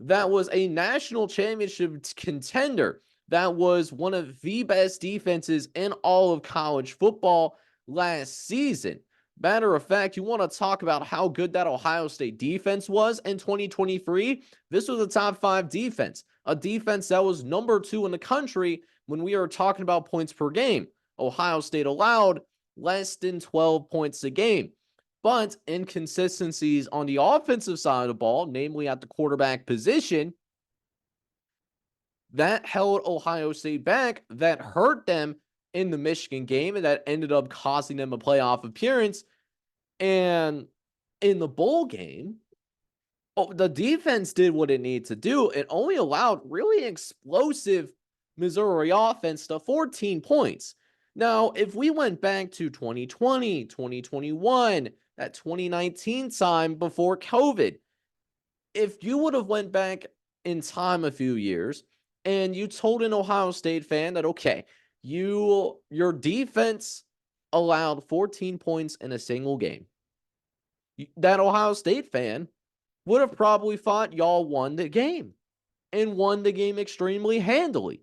that was a national championship contender, that was one of the best defenses in all of college football last season. Matter of fact, you want to talk about how good that Ohio State defense was in 2023? This was a top 5 defense, a defense that was number 2 in the country when we are talking about points per game. Ohio State allowed less than 12 points a game. But inconsistencies on the offensive side of the ball, namely at the quarterback position, that held Ohio State back, that hurt them in the Michigan game, and that ended up costing them a playoff appearance. And in the bowl game, the defense did what it needed to do. It only allowed really explosive Missouri offense to 14 points. Now, if we went back to 2020, 2021, that 2019 time before COVID, if you would have went back in time a few years and you told an Ohio State fan that, okay, your defense allowed 14 points in a single game, that Ohio State fan would have probably thought y'all won the game and won the game extremely handily.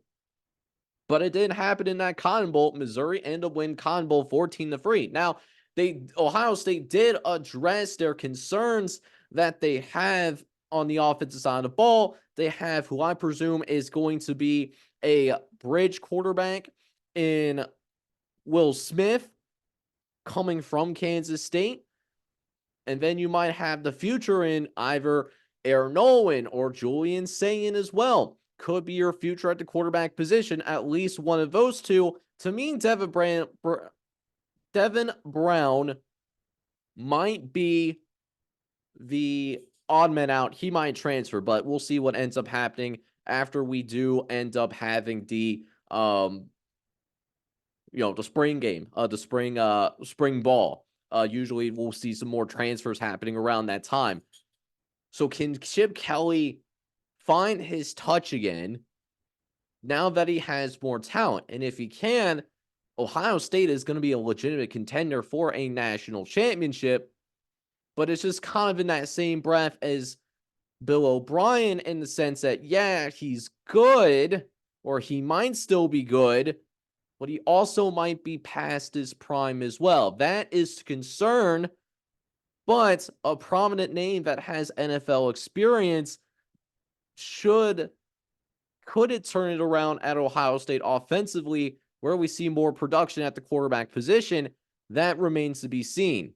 But it didn't happen in that Cotton Bowl. Missouri ended up winning Cotton Bowl 14-3. Now, Ohio State did address their concerns that they have on the offensive side of the ball. They have who I presume is going to be a bridge quarterback in Will Smith coming from Kansas State. And then you might have the future in either Aaron Nolan or Julian Sayin as well. Could be your future at the quarterback position, at least one of those two. To me, Devin Brown might be the odd man out. He might transfer, but we'll see what ends up happening after we do end up having the the spring game, the spring ball. Usually we'll see some more transfers happening around that time. So can Chip Kelly find his touch again now that he has more talent? And if he can, Ohio State is going to be a legitimate contender for a national championship. But it's just kind of in that same breath as Bill O'Brien, in the sense that, yeah, he's good, or he might still be good, but he also might be past his prime as well. That is concern, but a prominent name that has NFL experience could it turn it around at Ohio State offensively, where we see more production at the quarterback position? That remains to be seen.